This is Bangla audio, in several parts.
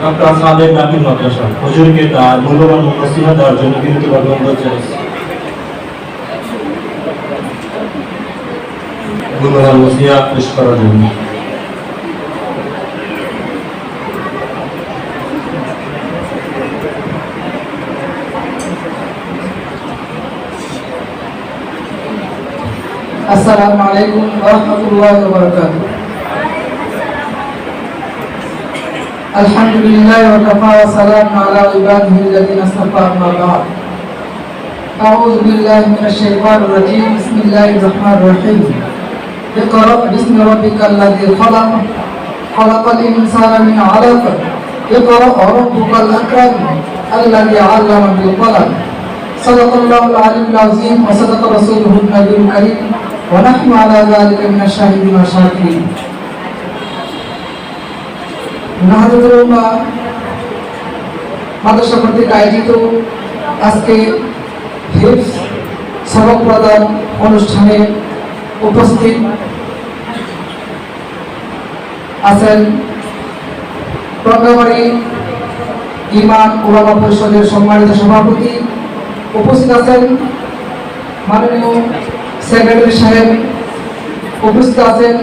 ডক্টর সাদেক নাকিব মাদ্রাসা হুজুরকে তার মূল্যবান নসিহত দেওয়ার জন্য বিনীতভাবে অনুরোধ জানাচ্ছি। মূল্যবান নসিহত পেশ করার জন্য। আসসালামু আলাইকুম ওয়া রাহমাতুল্লাহি ওয়া বারাকাতুহু। আলহামদুলিল্লাহি ওয়া কাফা ওয়া সালামুন আলা ইবাদিহি আল্লাযিনা ইসতাফা আম্মা বা'দ। আউযু বিল্লাহি মিনাশ শাইতানির রাজীম। বিসমিল্লাহির রাহমানির রাহিম। ইকরা বিসমি রাব্বিকাল্লাযী খালাক খালাকাল ইনসানা মিন 'আলাক ইকরা রাব্বুকাল আকরাম আল্লাযী 'আল্লামা বিল কলম। সাদাকাল্লাহুল আলিয়্যুল আযীম ওয়া সাদাকা রাসূলুহুন নাবিয়্যুল কারীম ওয়া নাহনু আলা যালিকা মিনাশ শাহিদিন ওয়া শাকিরিন। মাদ্রাসা কর্তৃক আয়োজিত আজকে হিফজ সবক প্রদান অনুষ্ঠানে উপস্থিত আছেন টঙ্গাবাড়ি ইমাম ওলামা পরিষদের সম্মানিত সভাপতি, উপস্থিত আছেন মাননীয় সেক্রেটারি সাহেব, উপস্থিত আছেন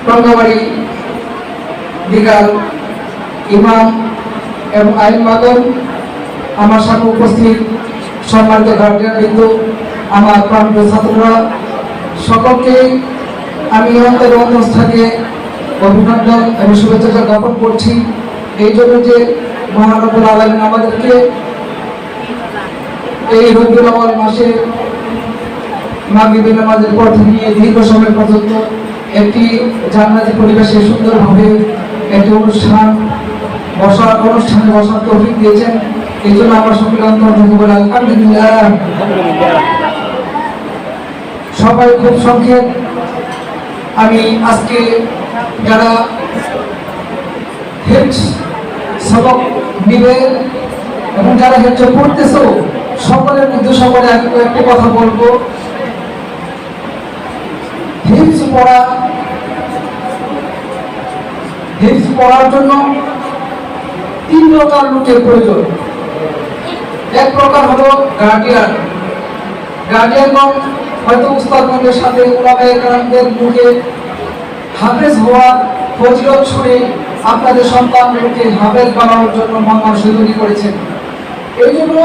টঙ্গাবাড়ি বিকাল ইমাম এবং আইন মাগন, আমার সামনে উপস্থিত সম্মানিত গার্জিয়ানবৃন্দ, আমার প্রাণপ্রিয় ছাত্ররা, সকলকে আমি অন্তর থেকে অভিনন্দন এবং শুভেচ্ছা জ্ঞাপন করছি। এই জন্য যে মহান রব্বুল আলামিন আমাদেরকে এই রবিউল আউয়াল মাসে মাগরিবের নামাজের পর থেকে দীর্ঘ সময় পর্যন্ত একটি জান্নাতি পরিবেশে সুন্দরভাবে একটি অনুষ্ঠানে বসার তৌফিক দিয়েছেন। এই জন্য আমরা সকলে অন্তর থেকে বলি আলহামদুলিল্লাহ। সবাই খুব সংক্ষেপ, আমি আজকে যারা হিফজ সবক নিবে এবং যারা হিফজ পড়তেছো সকলের মধ্যে সকলে একটি কথা বলবো। হিফজ পড়ার জন্য তিন প্রকার লোকের প্রয়োজন। এক প্রকার হলো গার্ডিয়ানগণ, হয়তো উস্তাদগণের সাথে উলামায়ে কেরামদের মুখে হাফেজ হওয়ার ফজিলত শুনে আপনাদের সন্তানগুলোকে হাফেজ বানানোর জন্য মহান সুযোগী করেছেন। এই জন্য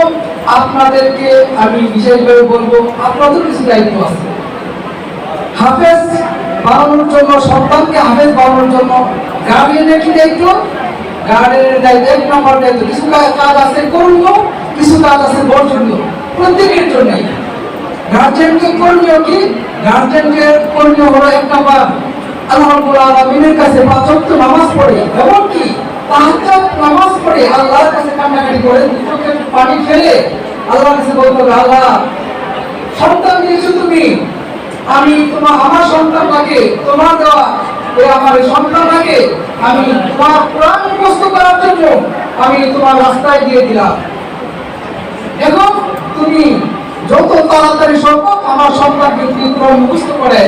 আপনাদেরকে আমি বিশেষভাবে বলবো, আপনাদের কিছু দায়িত্ব আছে। হাফেজ বানানোর জন্য, সন্তানকে হাফেজ বানানোর জন্য গার্ডিয়ানের কি দায়িত্ব? গার্ডিয়ানের দায়িত্ব, এক নম্বর দায়িত্ব, কিছু কাজ আছে করণীয়, কিছু কাজ আছে বর্জনীয়, প্রত্যেকের জন্যই। গার্জিয়ানকে করণীয় কি? গার্জিয়ানকে করণীয় হলো এক নম্বর আল্লাহ রাব্বুল আলামিনের কাছে পাঁচ ওয়াক্ত নামাজ পড়ে, এমনকি তাহাজ্জুদ নামাজ পড়ে আল্লাহর কাছে কান্নাকাটি করে চোখের পানি ফেলে আল্লাহর কাছে বলতে হবে, আল্লাহ সন্তান দিয়েছো তুমি, আমি আমার সন্তানটাকে তোমার দেওয়া আমার সন্তানটাকে আমি তোমার কোরআন মুখস্থ করার জন্য আমি তোমার রাস্তায় দিয়ে দিলাম। এখন তুমি যত তাড়াতাড়ি সম্ভব আমার সন্তানকে তুমি কোরআন মুখস্থ করে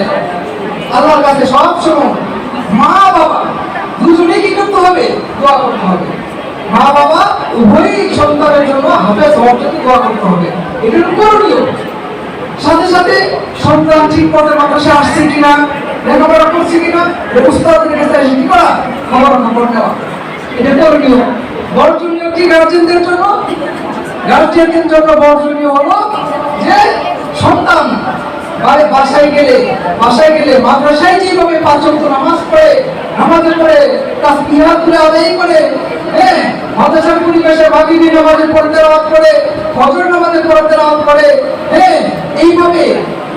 আল্লাহর কাছে সব সময় মা বাবা দুজনেই কি করতে হবে? দোয়া করতে হবে। মা বাবা উভয়ই সন্তানের জন্য হাফেজ হওয়ার জন্য দোয়া করতে হবে, এটা করণীয়। সাথে সাথে সন্তান ঠিক পথে মাদ্রাসায় আসছে কিনা, লেখাপড়া করছে কিনা, উস্তাদের কাছে এসে কি করা, খবর নেওয়া, এটা করণীয়। বর্জনীয় কি গার্জিয়ানদের জন্য? গার্জিয়ানদের জন্য বর্জনীয় হলো যে সন্তান বাসায় গেলে মাদ্রাসায় যেভাবে পাঁচ ওয়াক্ত নামাজ পড়ে, নামাজের পরে তাসবিহাতুল আদায় করে, মাদ্রাসার পরিবেশে মাগরিবি নামাজে পড়তে রাত করে, ফজর নামাজে পড়তে রাত করে, এইভাবে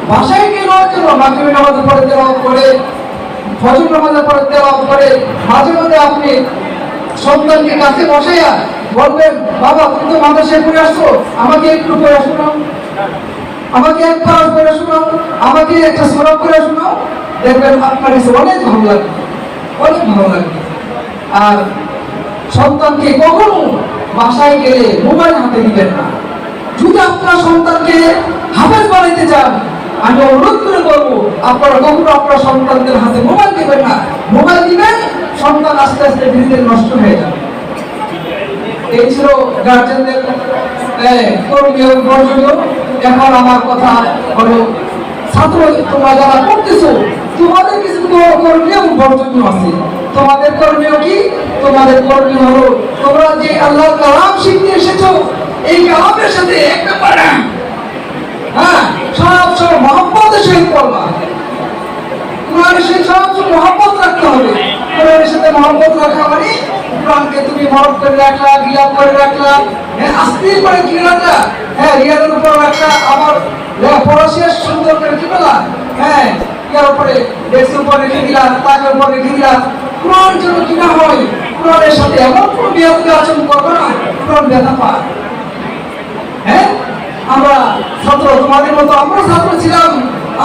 বাসায় গেলেও যেন মাগরিবি নামাজে পড়তে রাত করে, ফজর নামাজে পড়তে রাত করে। মাঝে মধ্যে আপনি সন্তানকে কাছে বসাইয়া বলবেন, বাবা তুমি তো মাদ্রাসায় পড়ে আসছো, আমাকে একটু পড়ে শোনাও, আমাকে এক পারা পড়ে শোনাও, আমাকে একটা সূরা পড়ে শোনাও, দেখবেন আপনার কাছে অনেক ভালো লাগবে, অনেক ভালো লাগবে। আর সন্তানকে কখনো বাসায় গেলে মোবাইল হাতে দিবেন না। যদি আপনার সন্তানকে হাফেজ বানাইতে চান, আমি অনুরোধ করে বলবো, আপনারা কখনো আপনার সন্তানদের হাতে মোবাইল দিবেন না। মোবাইল দিবেন, সন্তান আস্তে আস্তে ধীরে ধীরে নষ্ট হয়ে যাবে। এই ছিল গার্জেনদের করণীয় বর্জনীয়। এখন আমার কথা হলো, ছাত্র তোমরা যারা পড়তেছো, তোমাদের কিছু করণীয় বর্জনীয় আছে। তোমাদের করণীয় কি? তোমাদের করণীয় হলো, তোমরা যে আল্লাহর কালাম শিখতে এসেছো, এই কালামের সাথে একটা পারা সব মহব্বতের সহিত পড়বা। কোরআনের সাথে সব মহব্বত রাখতে হবে। কোরআনের সাথে মহব্বত রাখা মানে কোরআনকে তুমি মরক করে রাখলা, গিলাপ করে রাখলা, আস্তে করে কি রাখলা, রিয়ালের উপর রাখলা, আবার পড়া শেষ সুন্দর করে কি বলা, ইয়ার উপরে ডেস্কের উপর রেখে দিলা, তাকের উপর রেখে দিলা। কোরআন যেন কি না হয়, কোরআনের সাথে এমন কোনো বিয়াদবি আচরণ করবে না, কোরআন ব্যথা পায়। আমরা ছাত্র, তোমাদের মতো আমরা ছাত্র ছিলাম,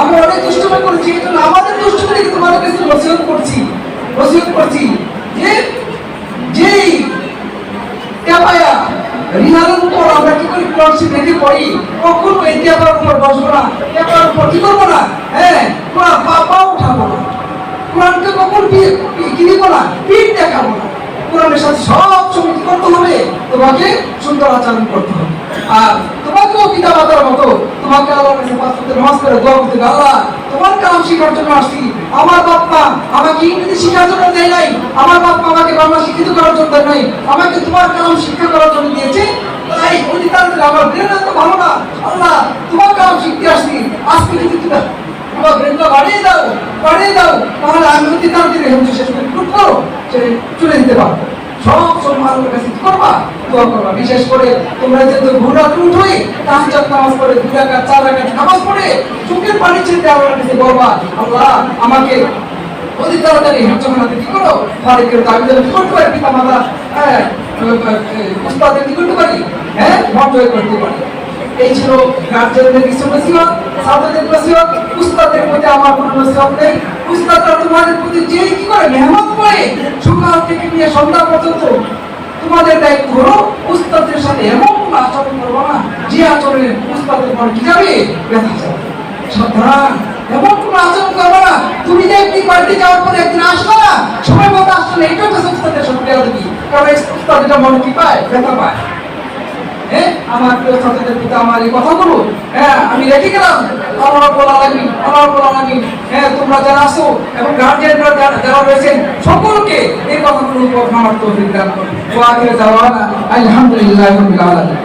আমরা অনেক দুষ্টুমি করেছি, এই জন্য আমাদের দুষ্টুমি থেকে তোমাদের কাছে নসিহত করছি যে যেই টেপায়া রিহালের উপর আমরা কি করি, ক্লাসে রেখে পড়ি, কখনো এই টেপার উপর বসবো না, টেপার উপর কি করবো না, পুরা পা উঠাবো না, কোরআনকে কখন কি দিব না, পিঠ দেখাবো না। কোরআনের সাথে সব সময় কি করতে হবে, তোমাকে সুন্দর আচরণ করতে হবে। আর তোমাকেও পিতা মাতার মতো তোমাকে আল্লাহর কাছে পাঁচ ওয়াক্ত নামাজ পড়ে দোয়া করতে হবে, আল্লাহ তোমার কালাম শেখার জন্য আসছি। আমার বাপ মা আমাকে ইংরেজি শেখার জন্য দেয় নাই, আমার বাপ মা আমাকে বাংলা শিক্ষিত করার জন্য দেয় নাই, আমাকে তোমার কালাম শিক্ষা করার জন্য দিয়েছে। তাই অতি তাড়াতাড়ি আমার ব্রেন এত ভালো না, আল্লাহ তোমার কালাম শিখতে আসছি, আজকে যদি তুমি আমার ব্রেনটা বাড়িয়ে দাও, তাহলে আমি অতি তাড়াতাড়ি হচ্ছে শেষ করে টুক করো চলে দিতে পারবো। সব সময় আল্লাহর কাছে কি করবা, দোয়া করবা। বিশেষ করে তোমরা যে ভোর রাতে উঠোই তাহাজ্জুদ নামাজ পড়ে 2 রাকাত 4 রাকাত নামাজ পড়ে চোখের পানি ছেড়ে আল্লাহর কাছে বলবা, আল্লাহ আমাকে অতি তাড়াতাড়ি হাজ্জামানাতে কি করো, ফারিকের দাবিদার কি করতে পারি, পিতা মাতা উস্তাদের কি করতে পারি, মন জয় করতে পারি। এই ছিল গার্জেনদের কিছু নসিহত, ছাত্রদের নসিহত। উস্তাদের প্রতি আমার কোনো নসিহত নেই। উস্তাদরা তোমাদের প্রতি যে কি করে মেহনত করে সকাল থেকে নিয়ে সন্ধ্যা পর্যন্ত, তোমাদের দায়িত্ব হলো উস্তাদের সাথে এমন কোনো আচরণ করবো না যে আচরণে উস্তাদের মনে কি যাবে, ব্যথা যাবে। সাবধান, এমন কোনো আচরণ করবো না তুমি যে একদিন বাড়িতে যাওয়ার পরে একদিন আসলো না, সময় মতো আসলো না, এটাও তো উস্তাদের সাথে দেওয়া দেবি, কারণ উস্তাদ এটা মনে কি পায়, ব্যথা পায়। আমার প্রিয় ছাত্রদের পিতা আমার এই কথাগুলো আমি রেখে গেলাম। আল্লাহ রাব্বুল আলামিন তোমরা যারা আছো এবং গার্জিয়ানরা যারা রয়েছেন সকলকে এই কথাগুলো উপর মানার তৌফিক দান করুন। ওয়া আখিরু দাওয়ানা আলহামদুলিল্লাহি রাব্বিল আলামিন।